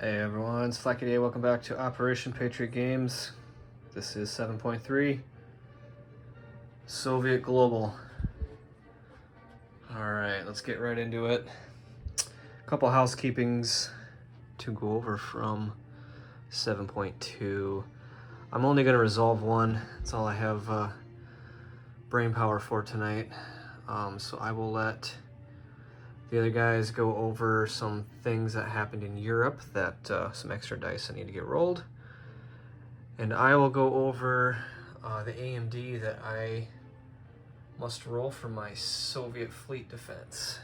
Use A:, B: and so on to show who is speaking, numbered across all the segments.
A: Hey everyone, it's Flacky. Welcome back to Operation Patriot Games. This is 7.3 Soviet Global. Alright, let's get right into it. A couple housekeepings to go over from 7.2. I'm only going to resolve one. That's all I have brain power for tonight. So I will let the other guys go over some things that happened in Europe, that some extra dice I need to get rolled. And I will go over the AMD that I must roll for my Soviet fleet defense.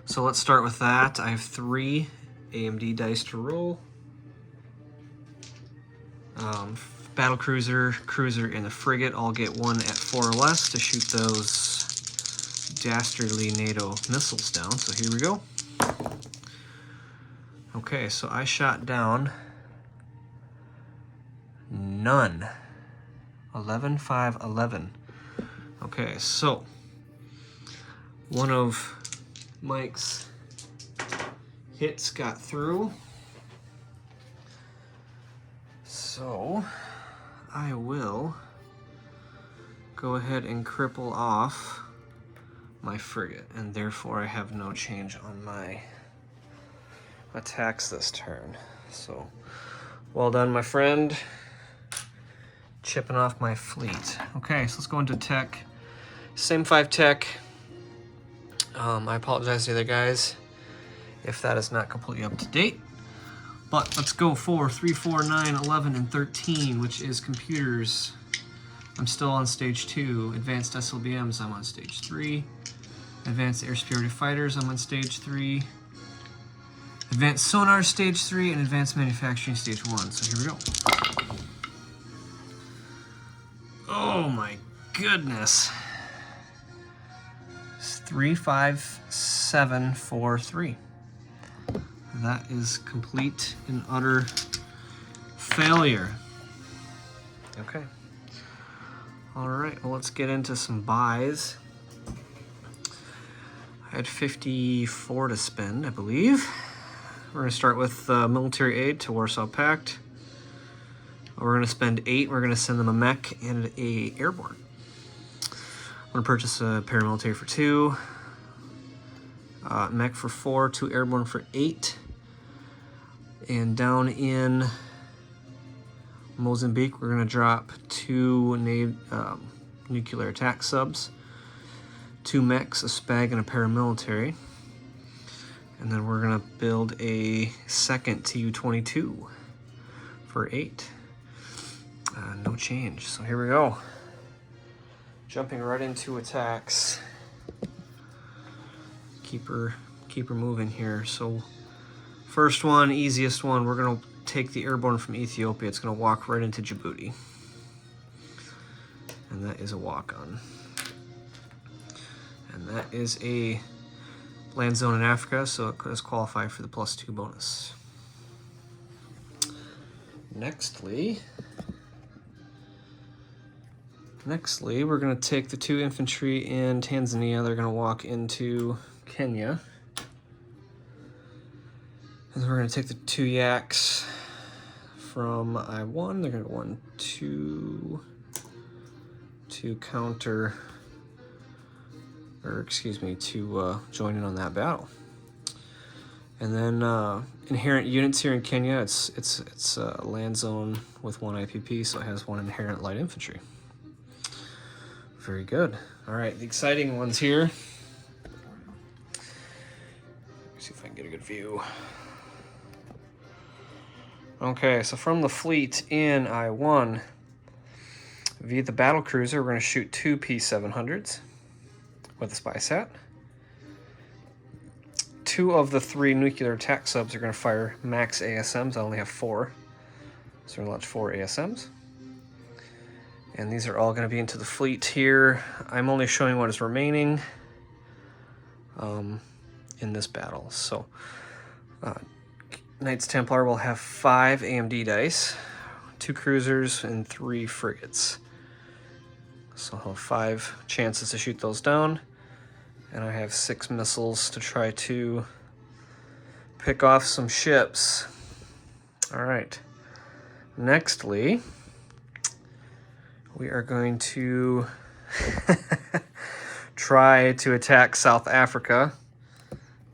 A: So let's start with that. I have 3 AMD dice to roll. Battle cruiser, cruiser, and the frigate all get 1 at 4 or less to shoot those dastardly NATO missiles down. So here we go. Okay, so I shot down none. 11, 5, 11. Okay, so one of Mike's hits got through. So I will go ahead and cripple off my frigate, and therefore I have no change on my attacks this turn. So well done, my friend. Chipping off my fleet. Okay, so let's go into tech. Same 5 tech. I apologize to the other guys if that is not completely up to date. But let's go for 3, 4, 9, 11, and 13, which is computers. I'm still on stage 2. Advanced SLBMs, I'm on stage 3. Advanced air superiority fighters, I'm on stage 3. Advanced sonar, stage 3, and advanced manufacturing, stage 1. So here we go. Oh my goodness. It's 3, 5, 7, 4, 3. That is complete and utter failure. Okay. All right, well, let's get into some buys. I had 54 to spend, I believe. We're going to start with military aid to Warsaw Pact. We're going to spend 8. We're going to send them a mech and a airborne. I'm going to purchase a paramilitary for 2, mech for 4, 2 airborne for 8. And down in Mozambique, we're going to drop 2 nuclear attack subs, 2 mechs, a spag, and a paramilitary. And then we're going to build a second Tu-22 for 8. No change. So here we go. Jumping right into attacks. Keep her moving here. So first one, easiest one, we're going to take the airborne from Ethiopia. It's going to walk right into Djibouti. And that is a walk-on. And that is a land zone in Africa, so it does qualify for the +2 bonus. Nextly, we're going to take the 2 infantry in Tanzania. They're going to walk into Kenya. And then we're going to take the 2 yaks from I-1. They're going to go 1, 2 to counter, or excuse me, to join in on that battle. And then inherent units here in Kenya, it's a land zone with 1 IPP, so it has 1 inherent light infantry. Very good. All right, the exciting ones here. Let's see if I can get a good view. Okay, so from the fleet in I-1, via the battle cruiser, we're going to shoot 2 P-700s with a spy sat. 2 of the 3 nuclear attack subs are going to fire max ASMs. I only have 4, so we're going to launch 4 ASMs. And these are all going to be into the fleet here. I'm only showing what is remaining in this battle. So Knights Templar will have 5 AMD dice, 2 cruisers, and 3 frigates. So I'll have 5 chances to shoot those down. And I have 6 missiles to try to pick off some ships. All right. Nextly, we are going to try to attack South Africa.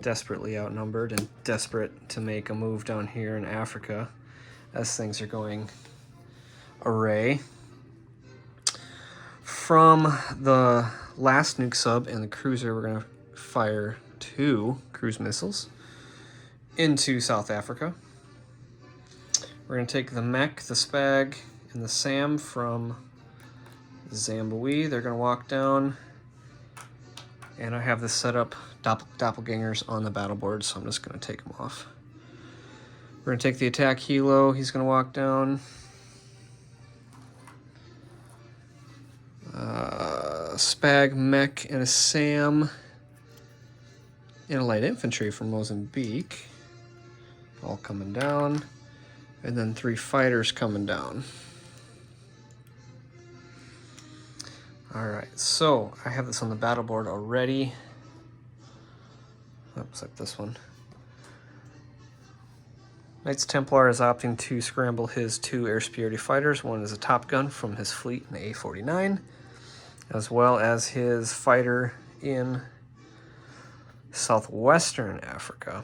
A: Desperately outnumbered and desperate to make a move down here in Africa as things are going array. From the last nuke sub and the cruiser, we're going to fire 2 cruise missiles into South Africa. We're going to take the mech, the spag, and the SAM from Zambui. They're going to walk down, and I have this set up doppelgangers on the battle board, so I'm just going to take them off. We're going to take the attack helo. He's going to walk down. Spag, mech, and a SAM, and a light infantry from Mozambique. All coming down. And then 3 fighters coming down. Alright, so I have this on the battle board already. Looks like this one. Knights Templar is opting to scramble his 2 air superiority fighters. One is a Top Gun from his fleet in the A-49, as well as his fighter in southwestern Africa.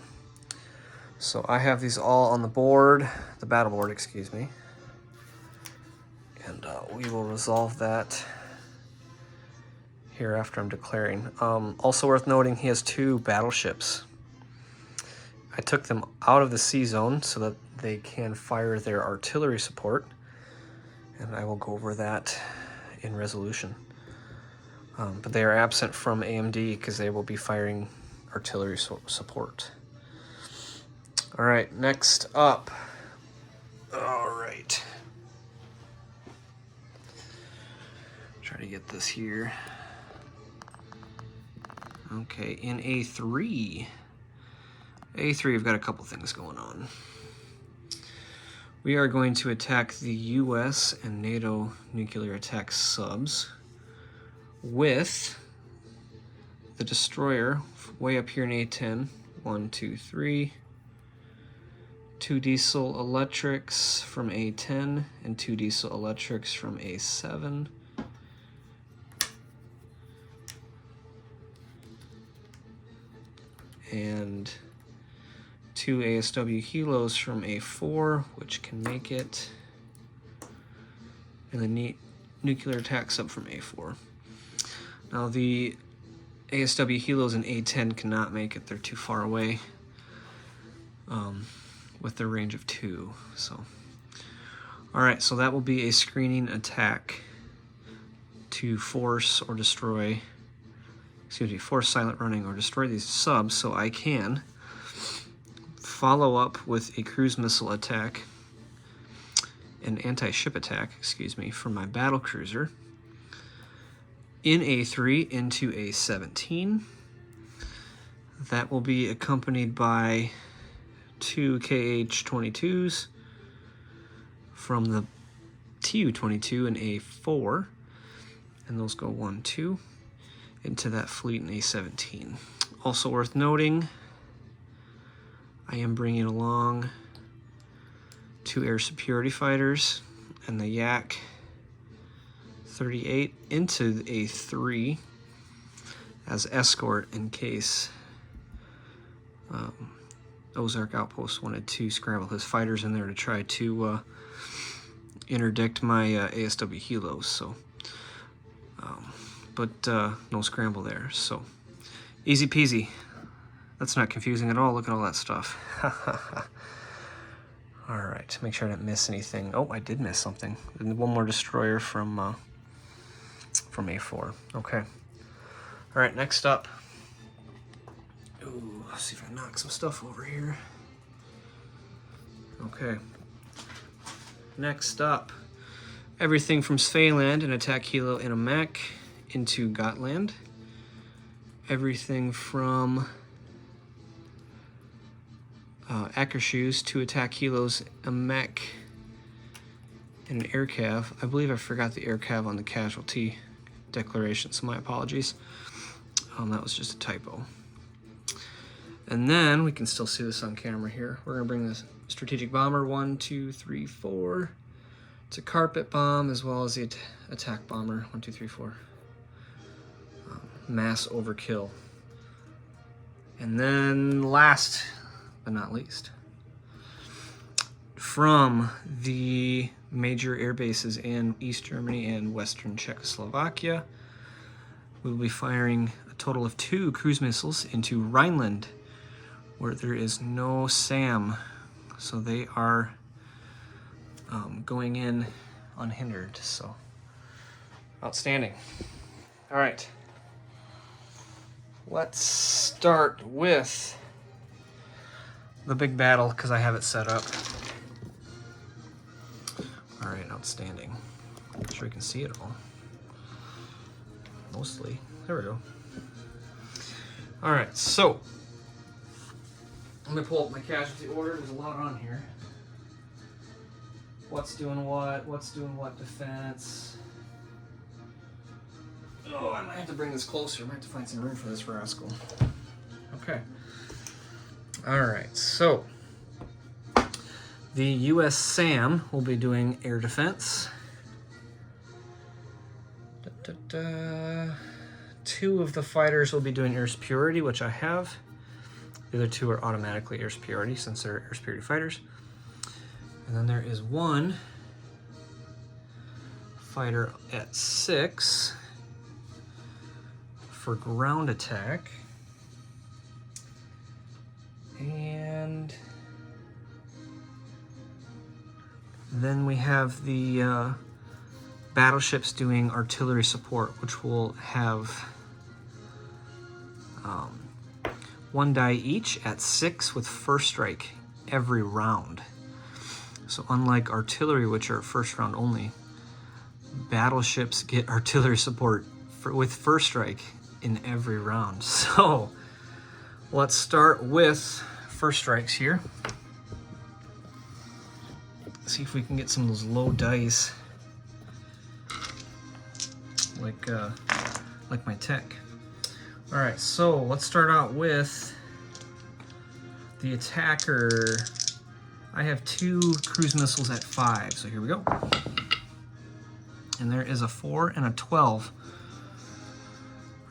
A: So I have these all on the board, the battle board, excuse me. And we will resolve that here after I'm declaring. Also worth noting, he has 2 battleships. I took them out of the sea zone so that they can fire their artillery support, and I will go over that in resolution. But they are absent from AMD because they will be firing artillery support. All right, next up. All right. Try to get this here. Okay, in A3. A3, we've got a couple things going on. We are going to attack the US and NATO nuclear attack subs with the destroyer way up here in A10. 1, 2, 3. 2 diesel electrics from A10 and 2 diesel electrics from A7. And 2 ASW helos from A4, which can make it. And the nuclear attack sub from A4. Now the ASW helos in A10 cannot make it, they're too far away. With their range of 2, so. Alright, so that will be a screening attack to force or destroy, force silent running or destroy these subs, so I can follow up with a cruise missile attack, an anti-ship attack, from my battle cruiser in A3 into A17. That will be accompanied by 2 KH-22s from the Tu-22 and A4, and those go 1, 2 into that fleet in A17. Also worth noting, I am bringing along 2 air superiority fighters and the Yak 38 into the A3 as escort in case Ozark Outpost wanted to scramble his fighters in there to try to interdict my ASW helos. So, but no scramble there. So, easy peasy. That's not confusing at all. Look at all that stuff. All right, make sure I didn't miss anything. Oh, I did miss something. And one more destroyer from A4. Okay. All right, next up. Ooh, let's see if I can knock some stuff over here. Okay. Next up, everything from Svealand, an attack helo and a mech, into Gotland. Everything from Akershoes, 2 attack helos, a mech, and an air cav. I believe I forgot the air cav on the casualty declaration, so my apologies. That was just a typo. And then we can still see this on camera here. We're gonna bring this strategic bomber, 1, 2, 3, 4. It's a carpet bomb as well as the attack bomber, 1, 2, 3, 4. Mass overkill. And then last but not least, from the major air bases in East Germany and Western Czechoslovakia, we will be firing a total of 2 cruise missiles into Rhineland, where there is no SAM. So they are going in unhindered. So outstanding. All right. Let's start with the big battle because I have it set up. All right, outstanding. I'm sure you can see it all. Mostly. There we go. All right, so I'm gonna pull up my casualty order. There's a lot on here. What's doing what defense. Oh, I might have to bring this closer. I might have to find some room for this rascal. Okay. All right, so the U.S. SAM will be doing air defense. 2 of the fighters will be doing air superiority, which I have. The other 2 are automatically air superiority since they're air superiority fighters. And then there is 1 fighter at 6 for ground attack. And then we have the battleships doing artillery support, which will have 1 die each at 6 with first strike every round. So unlike artillery, which are first round only, battleships get artillery support with first strike in every round. So let's start with first strikes here. See if we can get some of those low dice, like my tech. All right, so let's start out with the attacker. I have 2 cruise missiles at 5, so here we go. And there is a 4 and a 12.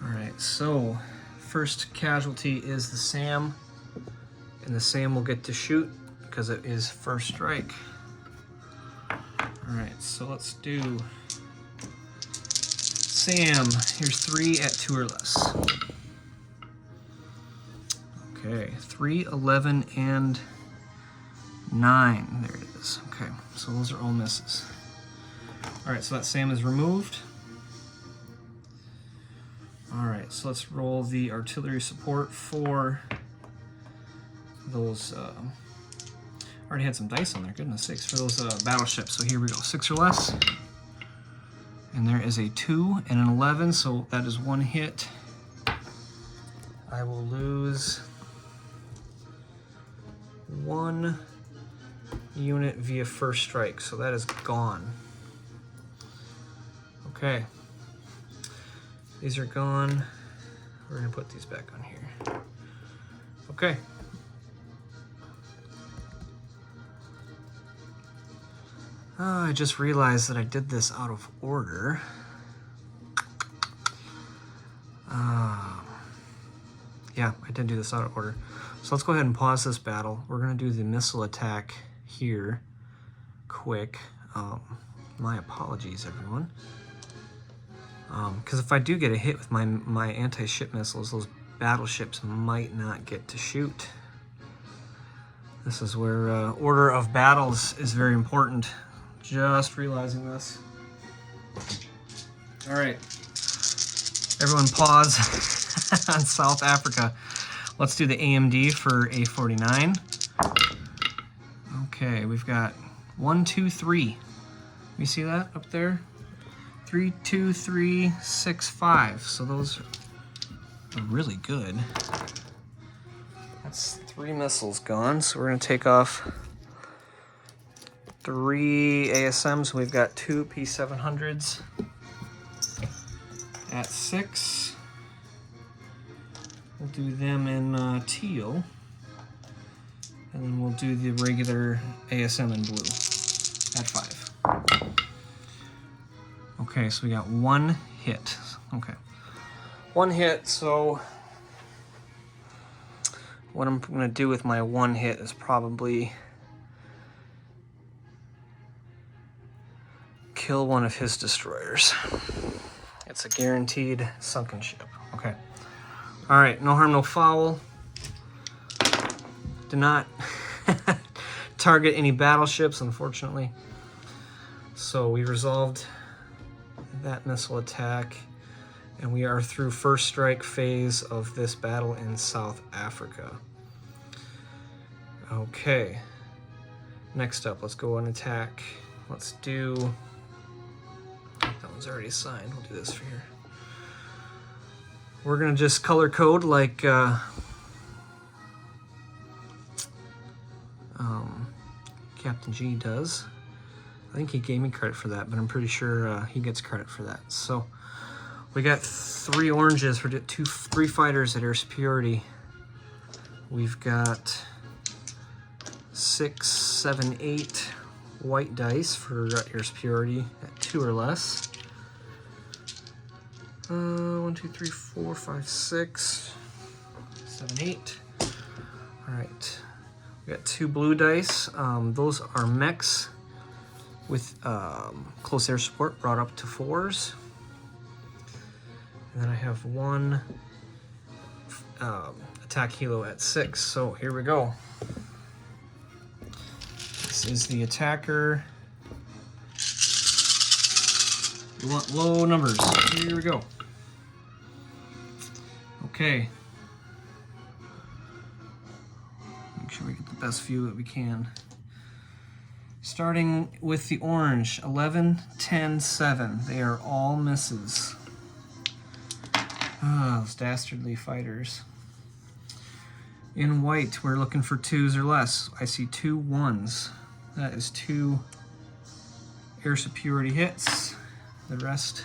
A: All right, so first casualty is the SAM, and the SAM will get to shoot because it is first strike. All right, so let's do SAM. Here's 3 at 2 or less. Okay, 3, 11, and 9. There it is. Okay, so those are all misses. All right, so that SAM is removed. All right, so let's roll the artillery support for those. I already had some dice on there, goodness sakes, for those battleships. So here we go, 6 or less. And there is a 2 and an 11, so that is 1 hit. I will lose 1 unit via first strike, so that is gone. Okay. These are gone. We're gonna put these back on here. Okay. I just realized that I did this out of order. Yeah, I did do this out of order. So let's go ahead and pause this battle. We're gonna do the missile attack here, quick. My apologies, everyone. Because if I do get a hit with my anti-ship missiles, those battleships might not get to shoot. This is where order of battles is very important. Just realizing this. All right, everyone pause on South Africa. Let's do the AMD for A49. Okay, we've got 1, 2, 3. You see that up there? 3, 2, 3, 6, 5. So those are really good. That's 3 missiles gone. So we're gonna take off 3 ASMs. We've got 2 P700s at 6. We'll do them in teal. And then we'll do the regular ASM in blue at 5. Okay, so we got 1 hit. Okay. 1 hit, so what I'm gonna do with my 1 hit is probably kill one of his destroyers. It's a guaranteed sunken ship. Okay. All right, no harm, no foul. Do not target any battleships, unfortunately. So we resolved that missile attack, and we are through first strike phase of this battle in South Africa. Okay. Next up, let's go and attack. Let's do... That one's already assigned. We'll do this for here. We're gonna just color code like Captain G does. I think he gave me credit for that, but I'm pretty sure he gets credit for that. So we got 3 oranges for 3 fighters at air superiority. We've got 6, 7, 8 white dice for air superiority at 2 or less. 1, 2, 3, 4, 5, 6, 7, 8. All right. We got 2 blue dice. Those are mechs with close air support brought up to 4s. And then I have 1 attack helo at 6. So here we go. This is the attacker. We want low numbers. Here we go. Okay. Make sure we get the best view that we can. Starting with the orange, 11, 10, 7. They are all misses. Ah, those dastardly fighters. In white, we're looking for 2s or less. I see 2 1s. That is 2 air superiority hits. The rest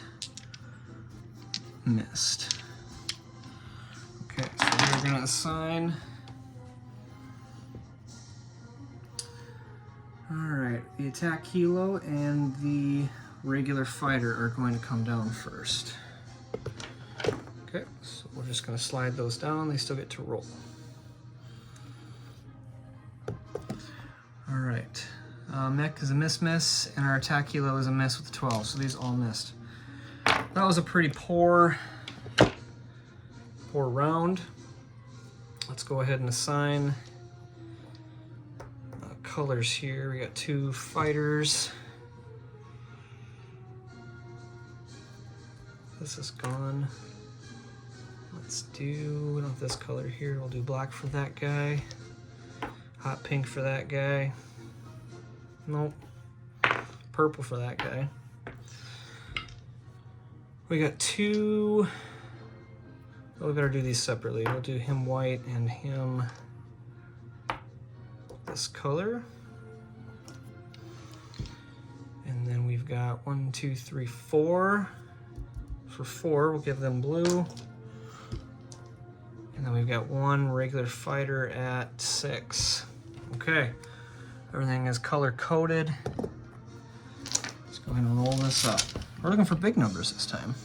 A: missed. Okay, so we're gonna assign. All right, the attack helo and the regular fighter are going to come down first. Okay, so we're just gonna slide those down. They still get to roll. All right, mech is a miss, and our attack helo is a miss with 12, so these all missed. That was a pretty poor round. Let's go ahead and assign colors here. We got 2 fighters. This is gone. Let's do, we don't have this color here. We'll do black for that guy. Hot pink for that guy. Nope. Purple for that guy. We got 2. Oh, we better do these separately. We'll do him white and him this color. And then we've got 1, 2, 3, 4. For 4, we'll give them blue. And then we've got 1 regular fighter at 6. Okay, everything is color coded. Let's go ahead and roll this up. We're looking for big numbers this time.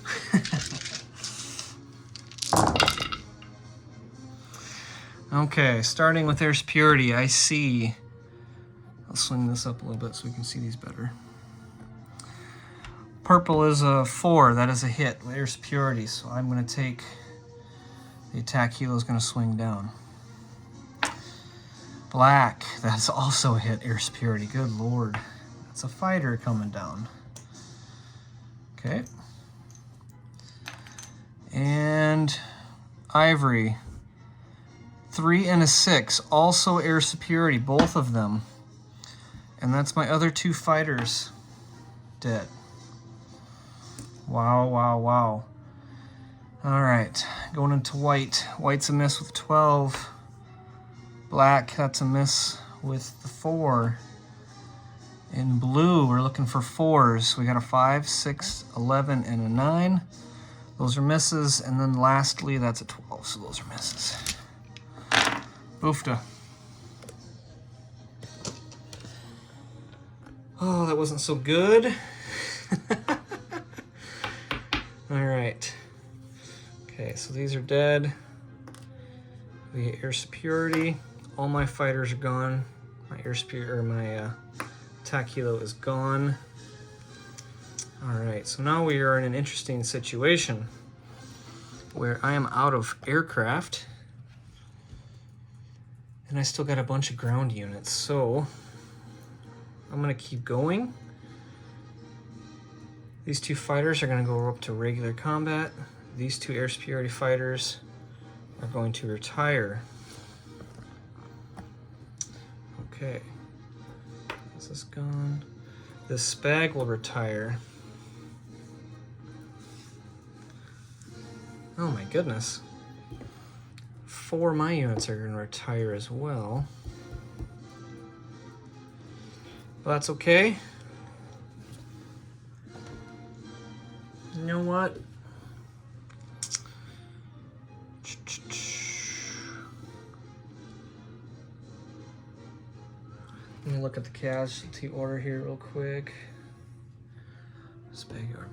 A: Okay, starting with air superiority, I see. I'll swing this up a little bit so we can see these better. Purple is a 4, that is a hit with air superiority, so I'm going to take the attack helo is going to swing down. Black, that's also a hit, air superiority, good lord. That's a fighter coming down. Okay. And ivory, 3 and a 6, also air superiority, both of them. And that's my other 2 fighters dead. Wow, wow, wow. All right, going into white. White's a miss with 12. Black, that's a miss with the 4. In blue, we're looking for 4s. We got a 5, 6, 11, and a 9. Those are misses, and then lastly, that's a 12, so those are misses. Oofta. Oh, that wasn't so good. All right. Okay, so these are dead. The air superiority. All my fighters are gone. My air superiority, or my attack helo is gone. All right, so now we are in an interesting situation where I am out of aircraft and I still got a bunch of ground units. So I'm gonna keep going. These two fighters are gonna go up to regular combat. These two air superiority fighters are going to retire. Okay, this is gone. This spag will retire. Oh my goodness. 4 of my units are gonna retire as well. Well, that's okay. You know what? Let me look at the casualty order here real quick. Spag airborne,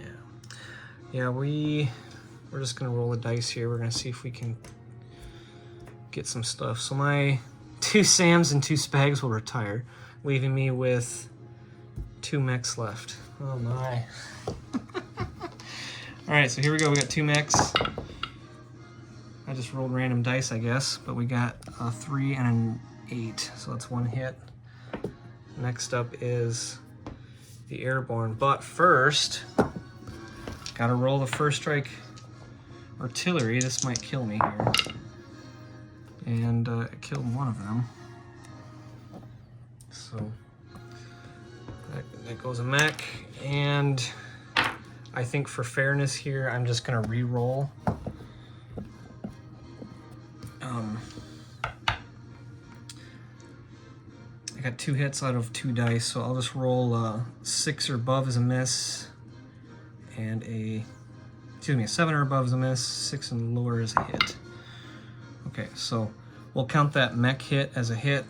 A: yeah. Yeah, we're just gonna roll the dice here. We're gonna see if we can get some stuff. So my 2 SAMs and 2 Spags will retire, leaving me with 2 mechs left. Oh my. All right, so here we go. We got 2 mechs. I just rolled random dice, I guess, but we got a 3 and an 8, so that's 1 hit. Next up is the airborne, but first, gotta roll the first strike artillery. This might kill me here. And it killed one of them. So that goes a mech, and I think for fairness here, I'm just gonna re-roll. I got 2 hits out of 2 dice, so I'll just roll 6 or above as a miss, and a 7 or above is a miss, 6 and lower is a hit. Okay, so we'll count that mech hit as a hit.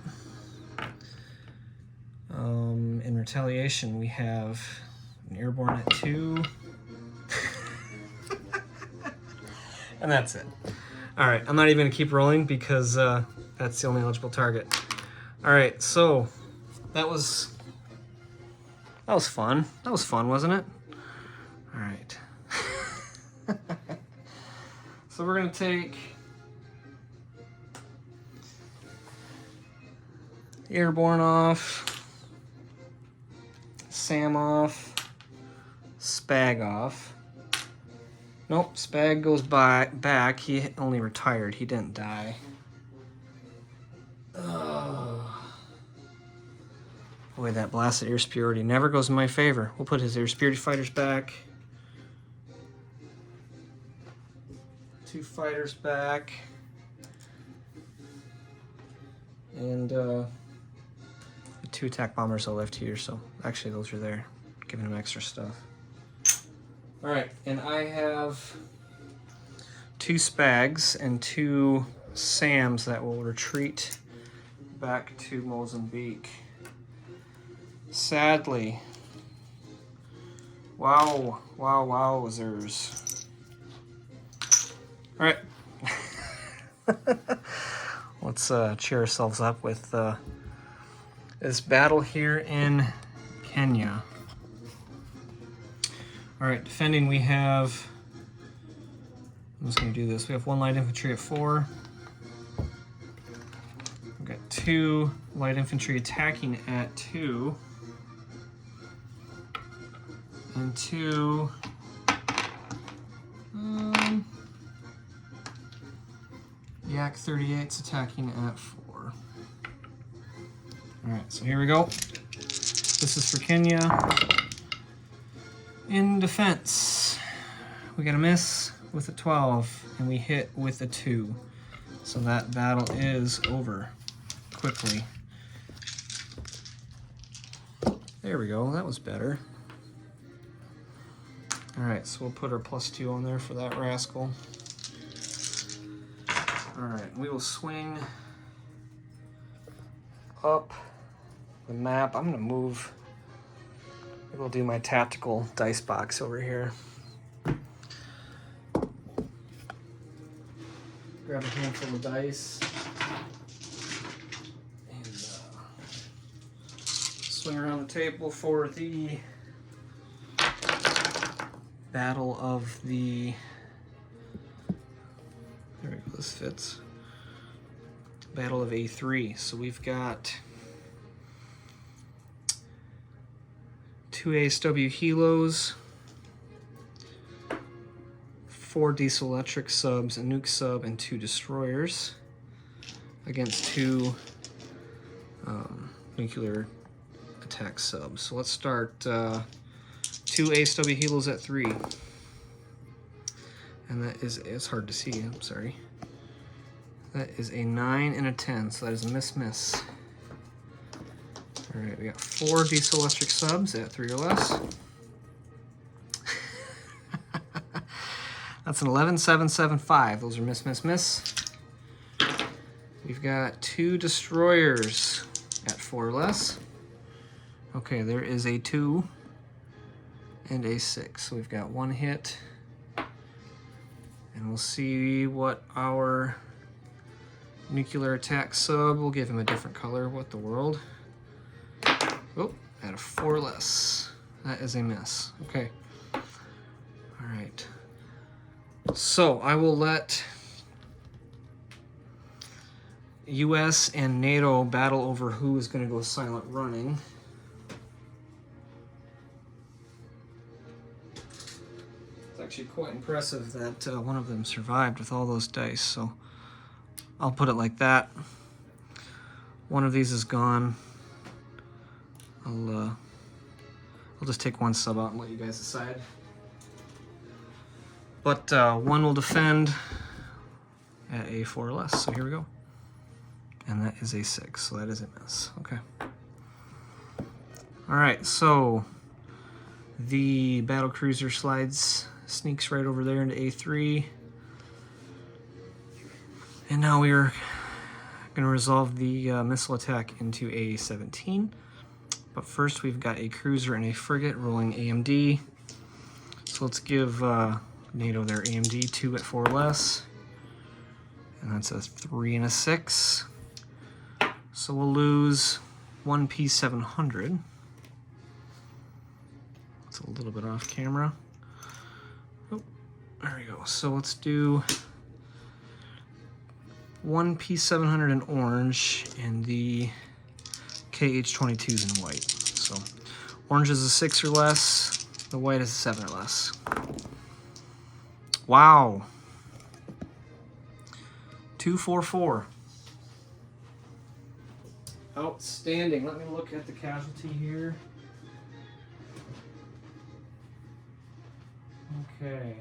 A: In retaliation, we have an airborne at 2. And that's it. All right, I'm not even gonna keep rolling because that's the only eligible target. All right, so that was fun. That was fun, wasn't it? All right. So we're gonna take airborne off, SAM off, Spag off. Nope, Spag goes back. He only retired. He didn't die. Oh. Boy, that blasted air superiority never goes in my favor. We'll put his air superiority fighters back. 2 fighters back. And 2 attack bombers I left here, so actually those are there, giving him extra stuff. All right, and I have 2 Spags and 2 SAMs that will retreat back to Mozambique. Sadly. Wowzers. All right. Let's cheer ourselves up with this battle here in Kenya. All right, defending we have, I'm just gonna do this. We have 1 light infantry at 4. We've got 2 light infantry attacking at 2. And 2 Yak 38's attacking at 4. All right, so here we go. This is for Kenya. In defense, we got a miss with a 12, and we hit with a 2. So that battle is over quickly. There we go, that was better. All right, so we'll put our +2 on there for that rascal. All right, we will swing up the map. I'm gonna move, maybe we'll do my tactical dice box over here. Grab a handful of dice and swing around the table for the Battle of the, there we go, this fits. Battle of A3. So we've got 2 ASW helos, 4 diesel electric subs, a nuke sub, and 2 destroyers against 2 nuclear attack subs. So let's start 2 ASW helos at 3. And that is, it's hard to see, I'm sorry. That is a 9 and a 10, so that is a miss. All right, we got 4 diesel electric subs at 3 or less. That's an 11, 7, 7, 5. Those are miss. We've got 2 destroyers at 4 or less. Okay, there is a 2 and a 6. So we've got 1 hit. And we'll see what our nuclear attack sub, we'll give him a different color. What the world? Oh, at a 4 or less. That is a miss. Okay. All right. So I will let US and NATO battle over who is going to go silent running. It's actually quite impressive that one of them survived with all those dice, so I'll put it like that. One of these is gone. I'll just take 1 sub out and let you guys decide. But 1 will defend at a 4 or less, so here we go. And that is a 6, so that is a miss. Okay. All right, so the battle cruiser sneaks right over there into A3. And now we're going to resolve the missile attack into A17. But first we've got a cruiser and a frigate rolling AMD. So let's give NATO their AMD 2 at 4 or less. And that's a 3 and a 6. So we'll lose 1 P700. It's a little bit off camera. Oh, there we go. So let's do 1 P700 in orange and the KH-22s in white. So orange is a 6 or less, the white is a 7 or less. Wow. 244. Outstanding. Let me look at the casualty here. Okay.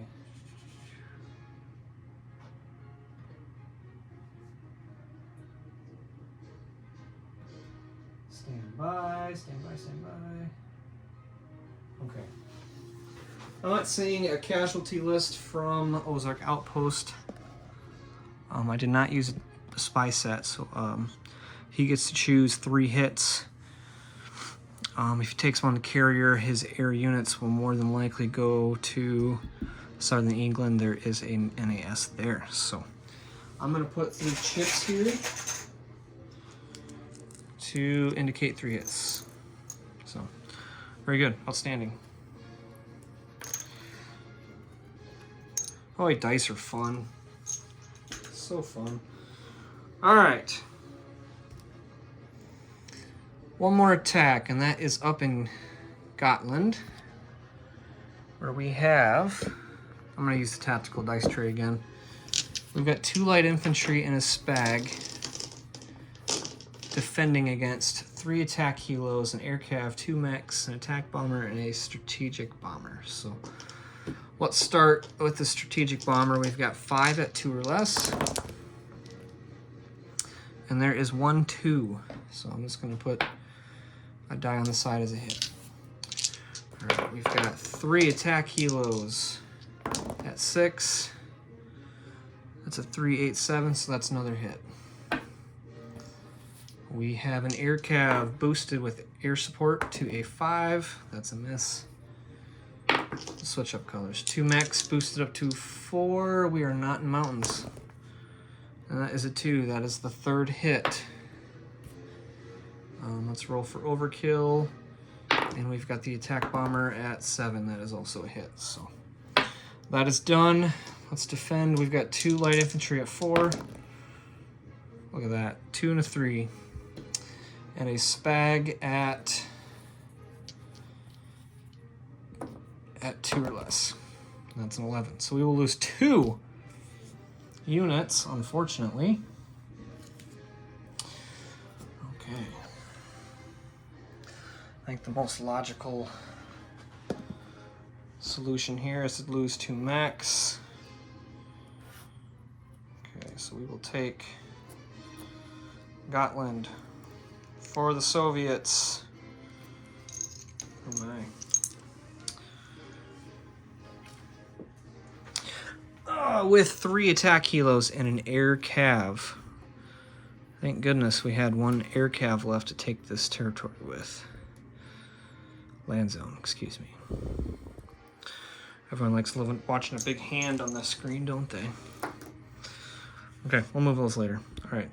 A: Stand by. Okay. I'm not seeing a casualty list from Ozark Outpost. I did not use a spy set, so he gets to choose 3 hits. If he takes 1 carrier, his air units will more than likely go to Southern England. There is a NAS there, so I'm going to put 3 chips here to indicate 3 hits. So, very good. Outstanding. Oh, dice are fun. So fun. All right. 1 more attack, and that is up in Gotland, where we have, I'm going to use the tactical dice tray again. We've got 2 light infantry and a spag defending against 3 attack helos, an air cav, 2 mechs, an attack bomber, and a strategic bomber. So let's start with the strategic bomber. We've got 5 at 2 or less. And there is 1, 2. So I'm just going to put a die on the side as a hit. All right, we've got 3 attack helos at 6. That's a 387, so that's another hit. We have an air cav boosted with air support to a 5. That's a miss. Switch up colors. 2 mechs boosted up to 4. We are not in mountains. And that is a 2. That is the 3rd hit. Let's roll for overkill. And we've got the attack bomber at 7. That is also a hit. So that is done. Let's defend. We've got 2 light infantry at 4. Look at that. 2 and a 3. And a spag at 2 or less. That's an 11. So we will lose 2 units, unfortunately. Okay. I think the most logical solution here is to lose 2 mechs. Okay, so we will take Gotland for the Soviets. Oh my. With 3 attack helos and an air cav. Thank goodness we had 1 air cav left to take this territory with. Land zone, excuse me. Everyone likes watching a big hand on the screen, don't they? Okay, we'll move those later. All right,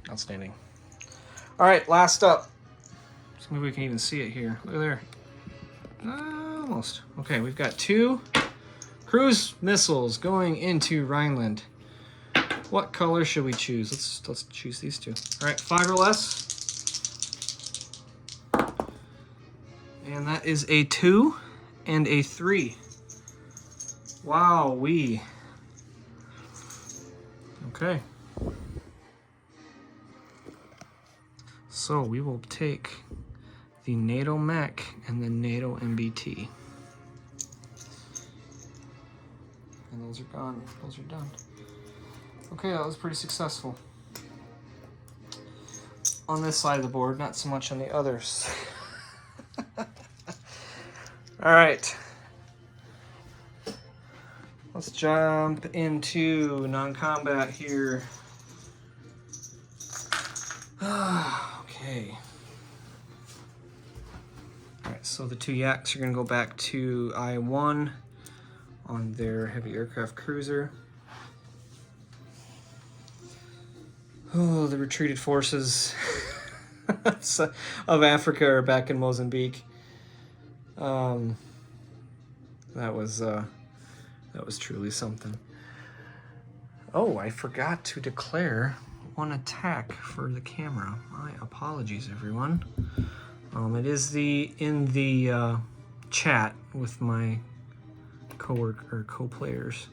A: outstanding. All right, last up. So maybe we can even see it here. Look at there. Almost. Okay, we've got 2 cruise missiles going into Rhineland. What color should we choose? Let's choose these 2. All right, 5 or less. And that is a 2 and a 3. Wow-wee. Okay. So we will take the NATO mech and the NATO MBT. And those are gone. Those are done. Okay, that was pretty successful. On this side of the board, not so much on the others. All right. Let's jump into non-combat here. Okay. All right, so the 2 Yaks are going to go back to I-1 on their heavy aircraft cruiser. Oh, the retreated forces of Africa are back in Mozambique. That was truly something. Oh, I forgot to declare 1 attack for the camera. My apologies, everyone. It is in the chat with my co-worker or co-players,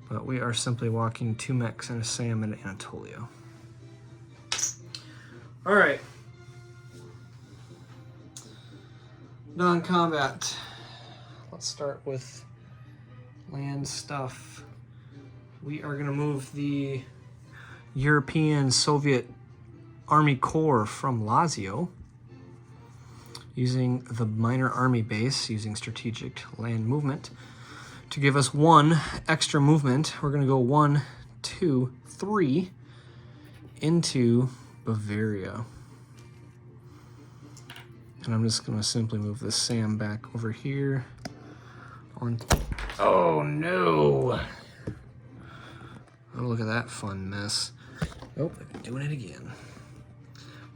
A: but we are simply walking 2 mechs and a SAM in Anatolia. All right. Non-combat. Let's start with land stuff. We are going to move the European Soviet Army Corps from Lazio using the minor army base, using strategic land movement to give us 1 extra movement. We're going to go 1, 2, 3 into Bavaria. And I'm just going to simply move the SAM back over here. Oh no! Oh, look at that fun mess. Oh, I'm doing it again.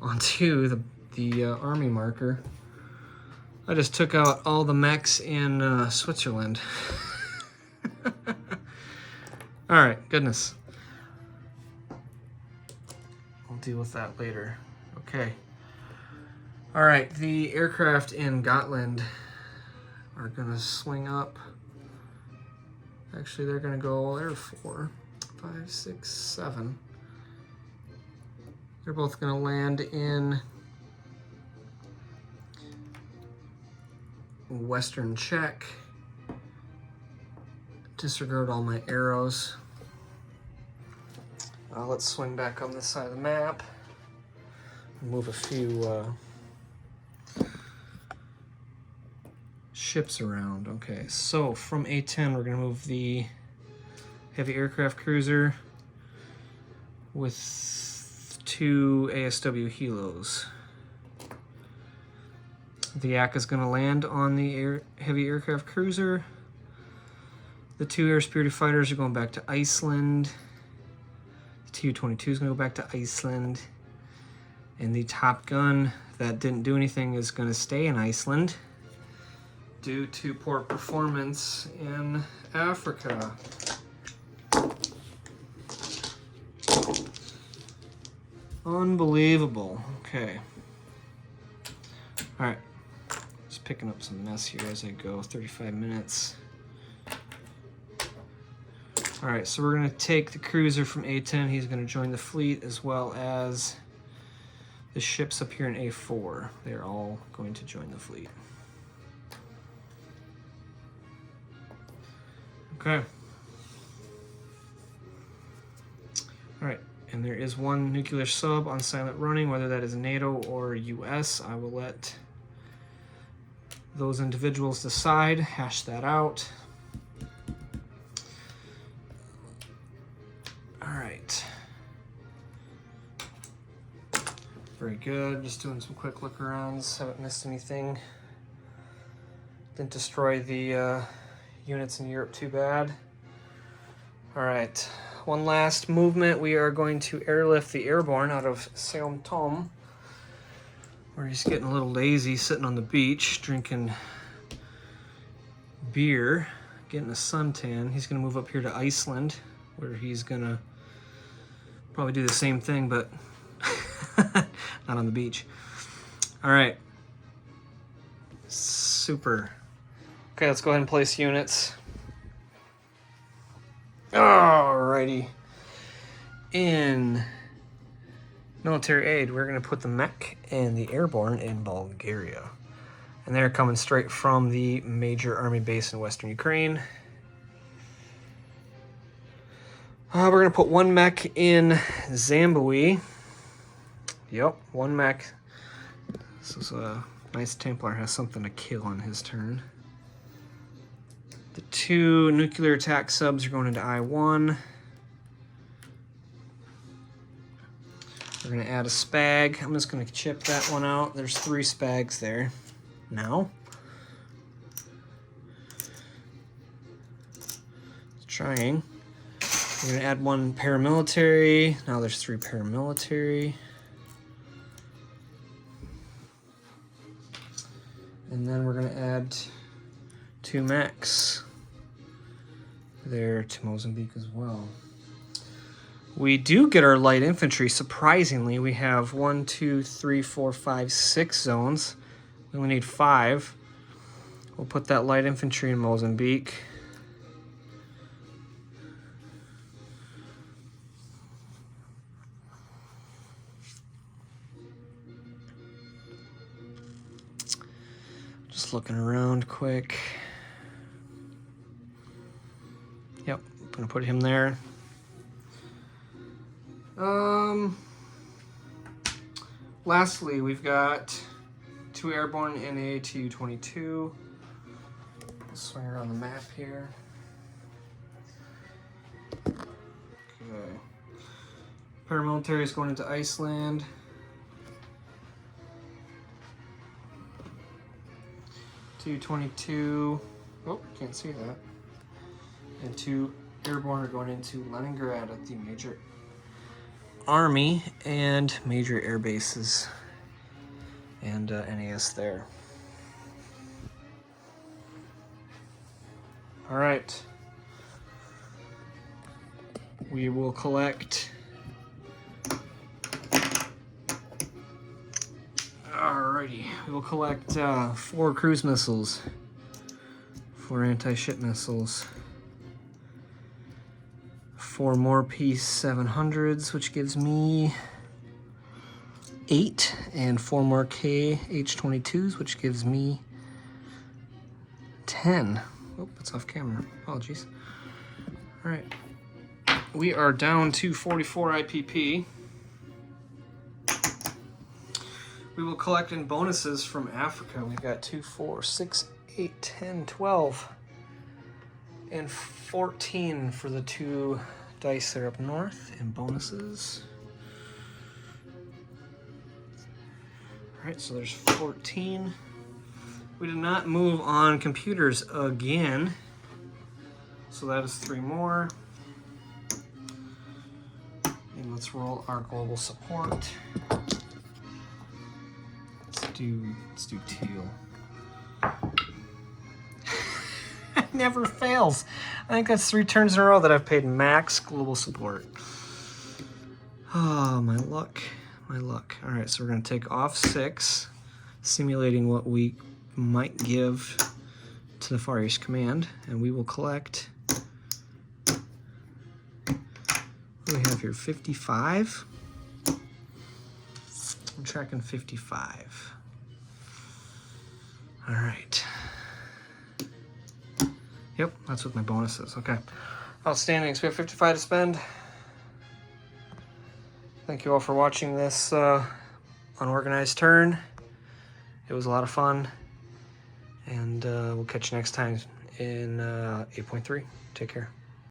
A: Onto the army marker. I just took out all the mechs in Switzerland. All right, goodness. I'll deal with that later. Okay. All right, the aircraft in Gotland are gonna swing up. Actually, they're gonna go, there are 4, 5, 6, 7. They're both gonna land in Western Czech. Disregard all my arrows. Let's swing back on this side of the map. Move a few ships around. Okay, so from A10, we're going to move the heavy aircraft cruiser with 2 ASW helos. The Yak is going to land on the heavy aircraft cruiser. The 2 air spirited fighters are going back to Iceland. The Tu-22 is going to go back to Iceland. And the Top Gun that didn't do anything is going to stay in Iceland due to poor performance in Africa. Unbelievable. Okay. All right. Just picking up some mess here as I go. 35 minutes. All right, so we're going to take the cruiser from A10. He's going to join the fleet, as well as the ships up here in A4. They're all going to join the fleet. Okay. All right, and there is 1 nuclear sub on silent running, whether that is NATO or US. I will let those individuals decide, hash that out. All right. Very good. Just doing some quick look arounds. Haven't missed anything. Didn't destroy the units in Europe too bad. All right. One last movement. We are going to airlift the airborne out of Seom Tom, where he's getting a little lazy sitting on the beach drinking beer, getting a suntan. He's going to move up here to Iceland, where he's going to probably do the same thing, but not on the beach. All right. Super. Okay, let's go ahead and place units. Alrighty. In military aid, we're going to put the mech and the airborne in Bulgaria. And they're coming straight from the major army base in Western Ukraine. We're going to put 1 mech in Zimbabwe. Yep, 1 mech. This is a nice Templar, has something to kill on his turn. The 2 nuclear attack subs are going into I1. We're going to add a spag. I'm just going to chip that one out. There's 3 spags there now. Trying. We're going to add 1 paramilitary. Now there's 3 paramilitary. And then we're going to add 2 mechs there to Mozambique as well. We do get our light infantry, surprisingly. We have 1, 2, 3, 4, 5, 6 zones. We only need 5. We'll put that light infantry in Mozambique. Just looking around quick. Yep, I'm gonna put him there. Lastly, we've got 2 airborne and a Tu-22. Swing around the map here. Okay. Paramilitary is going into Iceland. Tu-22. Oh, can't see that. And 2 airborne are going into Leningrad at the major army and major air bases and NAS there. All right. We will collect. Alrighty, we will collect 4 cruise missiles, 4 anti-ship missiles, 4 more P-700s, which gives me 8, and 4 more KH-22s, which gives me 10. Oh, it's off camera. Apologies. All right. We are down to 44 IPP. We will collect in bonuses from Africa. We've got 2, 4, 6, 8, 10, 12, and 14 for the 2 dice that are up north and bonuses. All right, so there's 14. We did not move on computers again, so that is 3 more. And let's roll our global support. Let's do teal. It never fails. I think that's 3 turns in a row that I've paid max global support. Oh, my luck, my luck. All right, so we're gonna take off 6, simulating what we might give to the Far East Command, and we will collect, what do we have here, 55? I'm tracking 55. All right. Yep, that's what my bonus is. Okay. Outstanding. So we have 55 to spend. Thank you all for watching this unorganized turn. It was a lot of fun. And we'll catch you next time in 8.3. Take care.